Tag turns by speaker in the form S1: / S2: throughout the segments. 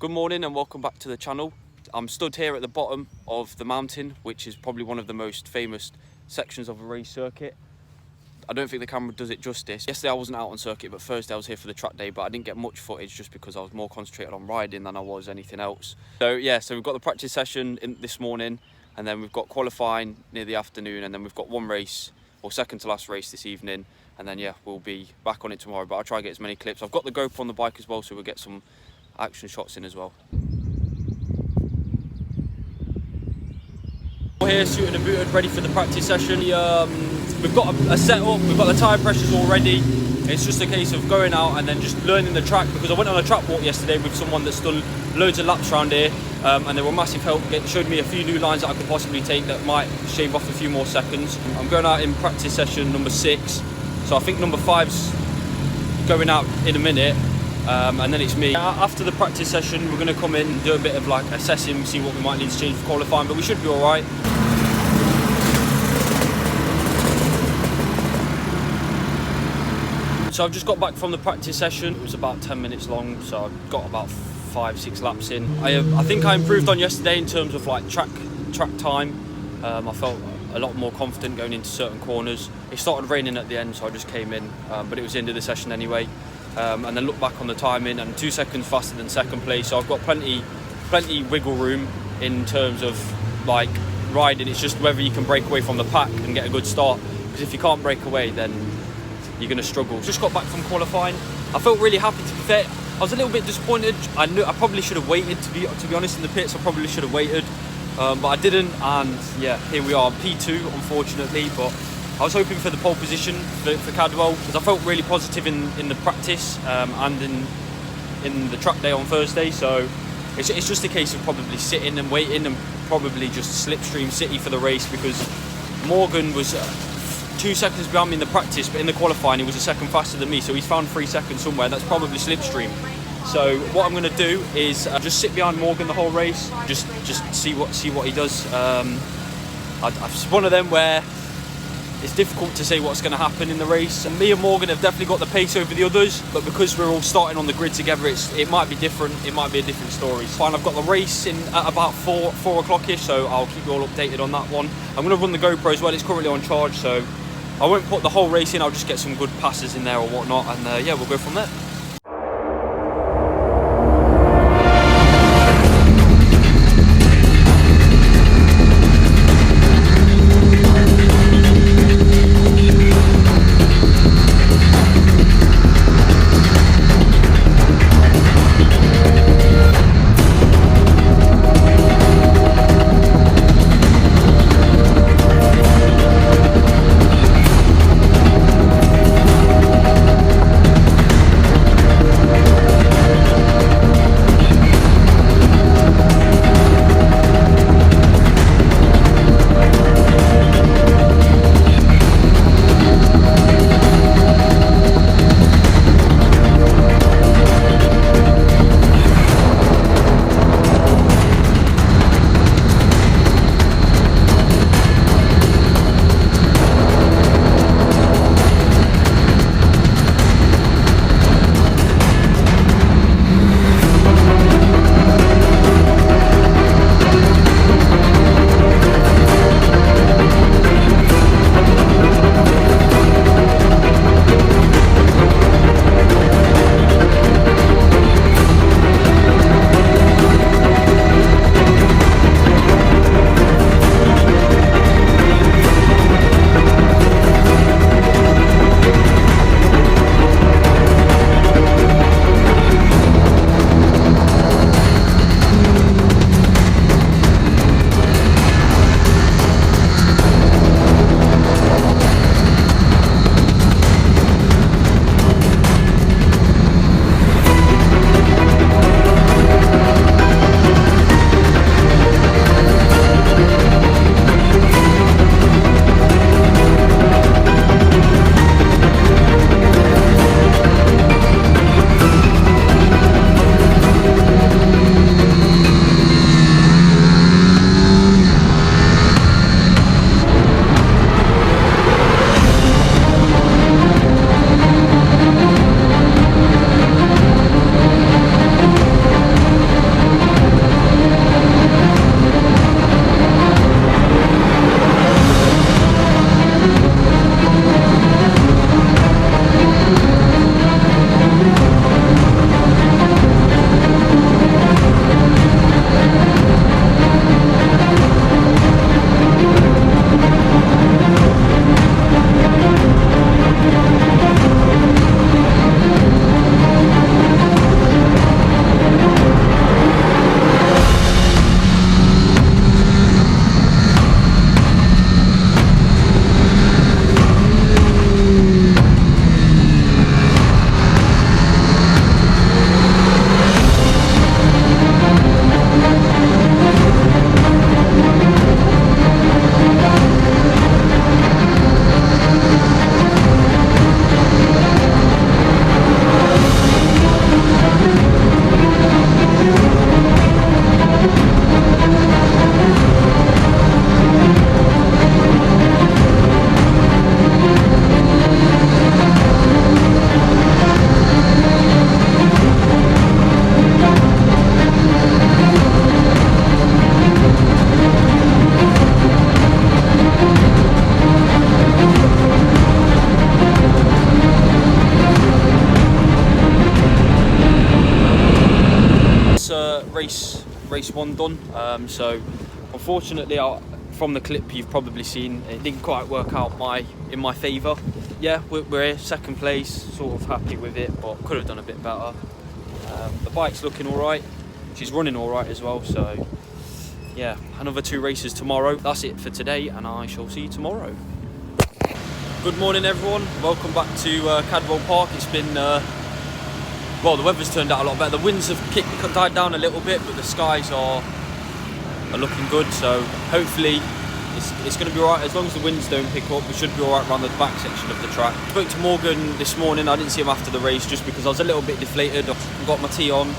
S1: Good morning and welcome back to the channel. I'm stood here at the bottom of the mountain, which is probably one of the most famous sections of a race circuit. I don't think the camera does it justice. Yesterday I wasn't out on circuit, but Thursday I was here for the track day, but I didn't get much footage just because I was more concentrated on riding than I was anything else. So we've got the practice session this morning, and then we've got qualifying near the afternoon, and then we've got one race, or second to last race this evening, and then we'll be back on it tomorrow, but I'll try and get as many clips. I've got the GoPro on the bike as well, so we'll get some action shots in as well. We're here suited and booted, ready for the practice session. We've got a setup, we've got the tyre pressures all ready. It's just a case of going out and then just learning the track, because I went on a track walk yesterday with someone that's done loads of laps around here, and they were massive help. Showed me a few new lines that I could possibly take that might shave off a few more seconds. I'm going out in practice session number 6, so I think number 5's going out in a minute. And then it's me. After the practice session, we're going to come in and do a bit of assessing, see what we might need to change for qualifying, but we should be all right. So I've just got back from the practice session. It was about 10 minutes long, so I've got about 5-6 laps in. I think I improved on yesterday in terms of track time. I felt a lot more confident going into certain corners. It started raining at the end, so I just came in, but it was the end of the session anyway. And then look back on the timing, and 2 seconds faster than second place, so I've got plenty wiggle room in terms of riding. It's just whether you can break away from the pack and get a good start, because if you can't break away, then you're going to struggle. Just got back from qualifying. I felt really happy, to be fair. I was a little bit disappointed. I knew I probably should have waited, to be honest, in the pits. I probably should have waited, but I didn't, and here we are, P2 unfortunately, but I was hoping for the pole position for Cadwell, because I felt really positive in the practice and in the track day on Thursday. So it's just a case of probably sitting and waiting and probably just slipstream City for the race, because Morgan was 2 seconds behind me in the practice, but in the qualifying he was a second faster than me, so he's found 3 seconds somewhere. That's probably slipstream. So what I'm going to do is just sit behind Morgan the whole race, just see what he does. It's one of them where it's difficult to say what's going to happen in the race. And me and Morgan have definitely got the pace over the others, but because we're all starting on the grid together, it might be different. It might be a different story. Fine, I've got the race in at about 4 o'clock-ish, so I'll keep you all updated on that one. I'm going to run the GoPro as well. It's currently on charge, so I won't put the whole race in. I'll just get some good passes in there or whatnot, and we'll go from there. race 1 done. So unfortunately, from the clip you've probably seen, it didn't quite work out in my favour. Yeah, we're here, 2nd place, sort of happy with it, but could have done a bit better. The bike's looking alright, she's running alright as well, so yeah, another 2 races tomorrow. That's it for today, and I shall see you tomorrow. Good morning everyone, welcome back to Cadwell Park. It's been, well, the weather's turned out a lot better. The winds have died down a little bit, but the skies are looking good, so hopefully it's going to be alright. As long as the winds don't pick up, we should be alright around the back section of the track. I spoke to Morgan this morning. I didn't see him after the race just because I was a little bit deflated. I've got my tea on.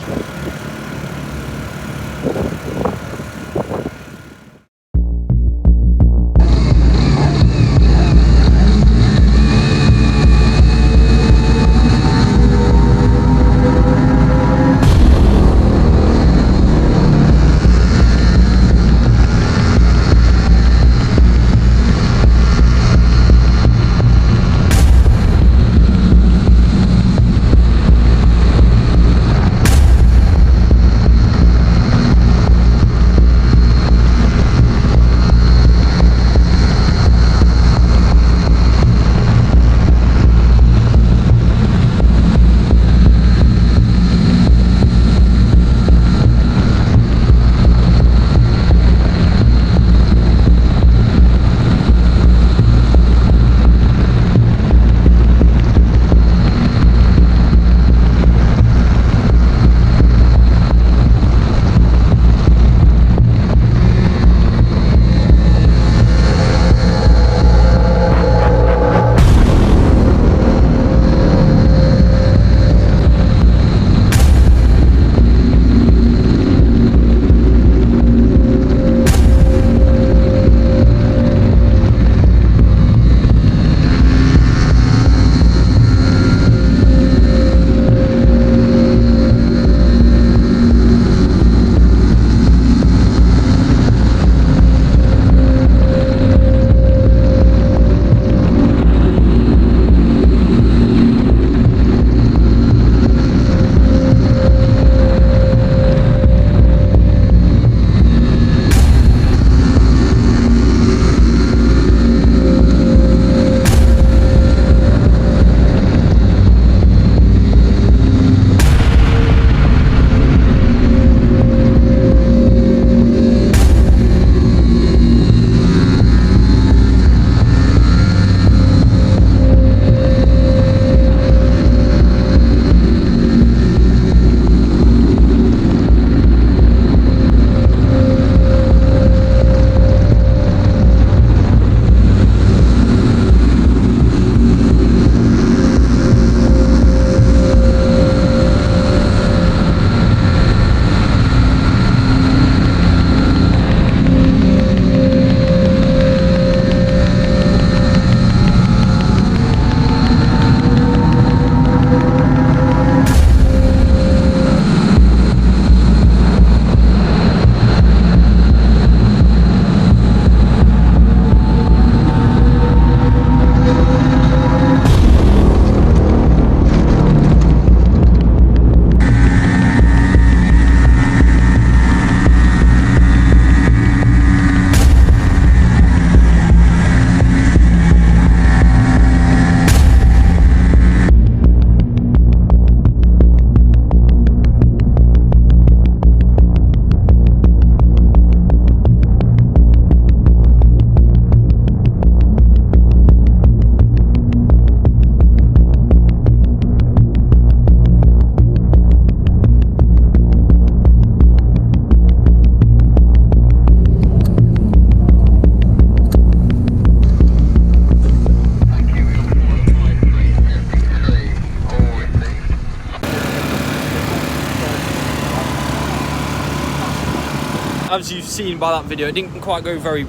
S1: as you've seen by that video, it didn't quite go very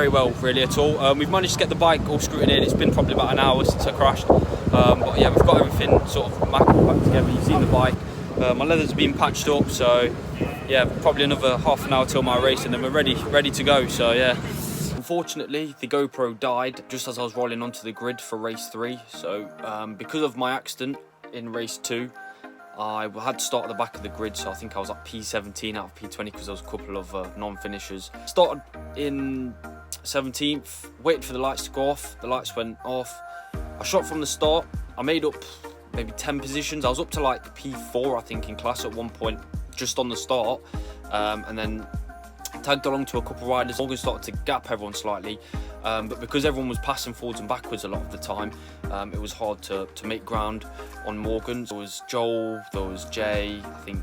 S1: well really at all. We've managed to get the bike all screwed in. It's been probably about an hour since I crashed, but yeah, we've got everything sort of back together. You've seen the bike, my leather's been patched up, so yeah, probably another half an hour till my race and then we're ready to go. So yeah, unfortunately the GoPro died just as I was rolling onto the grid for race 3. So because of my accident in race 2, I had to start at the back of the grid, so I think I was at P17 out of P20 because there was a couple of non-finishers. Started in 17th, waited for the lights to go off. The lights went off. I shot from the start. I made up maybe 10 positions. I was up to like P4, I think, in class at one point, just on the start, and then tagged along to a couple of riders. Morgan started to gap everyone slightly, but because everyone was passing forwards and backwards a lot of the time, it was hard to make ground on Morgan. There was Joel, there was Jay, I think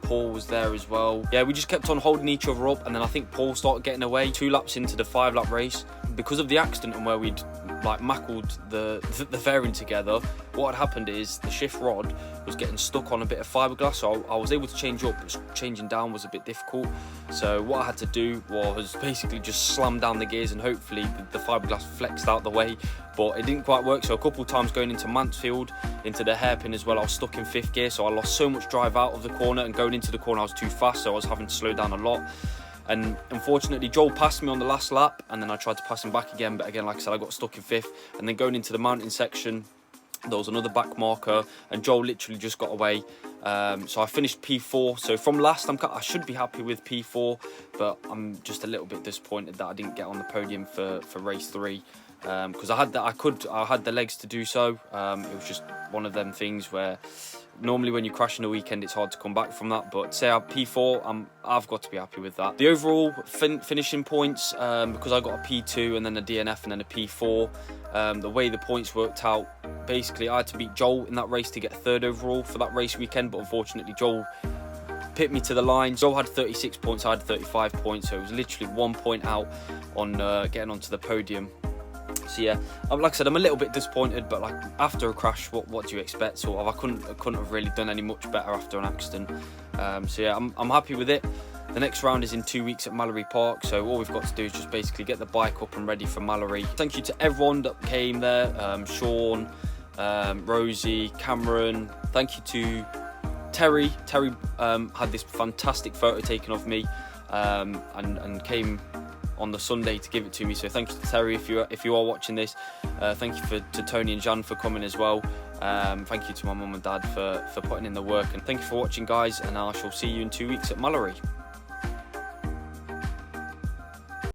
S1: Paul was there as well. Yeah, we just kept on holding each other up, and then I think Paul started getting away 2 laps into the 5-lap race. Because of the accident and where we'd like mackled the fairing together, what had happened is the shift rod was getting stuck on a bit of fiberglass, so I was able to change up, but changing down was a bit difficult. So what I had to do was basically just slam down the gears and hopefully the fiberglass flexed out the way, but it didn't quite work. So a couple of times going into Mansfield, into the hairpin as well, I was stuck in 5th gear, so I lost so much drive out of the corner, and going into the corner I was too fast, so I was having to slow down a lot. And unfortunately Joel passed me on the last lap, and then I tried to pass him back again, but again, like I said, I got stuck in 5th. And then going into the mountain section, there was another back marker, and Joel literally just got away. So I finished P4. So from last, I should be happy with P4, but I'm just a little bit disappointed that I didn't get on the podium for race 3. Because I had the legs to do so. It was just one of them things where normally when you crash in a weekend, it's hard to come back from that. But say I'm P4, I've got to be happy with that. The overall finishing points, because I got a P2 and then a DNF and then a P4, the way the points worked out, basically I had to beat Joel in that race to get 3rd overall for that race weekend. But unfortunately, Joel pipped me to the line. Joel had 36 points, I had 35 points, so it was literally 1 point out on getting onto the podium. So yeah, like I said, I'm a little bit disappointed, but like after a crash, what do you expect? Sort of, I couldn't have really done any much better after an accident. So yeah, I'm happy with it. The next round is in 2 weeks at Mallory Park, so all we've got to do is just basically get the bike up and ready for Mallory. Thank you to everyone that came there, Sean, Rosie, Cameron. Thank you to Terry. Terry had this fantastic photo taken of me, and came on the Sunday to give it to me. So thank you to Terry if you are watching this. Thank you to Tony and Jan for coming as well. Thank you to my mum and dad for putting in the work, and thank you for watching, guys, and I shall see you in 2 weeks at Mallory.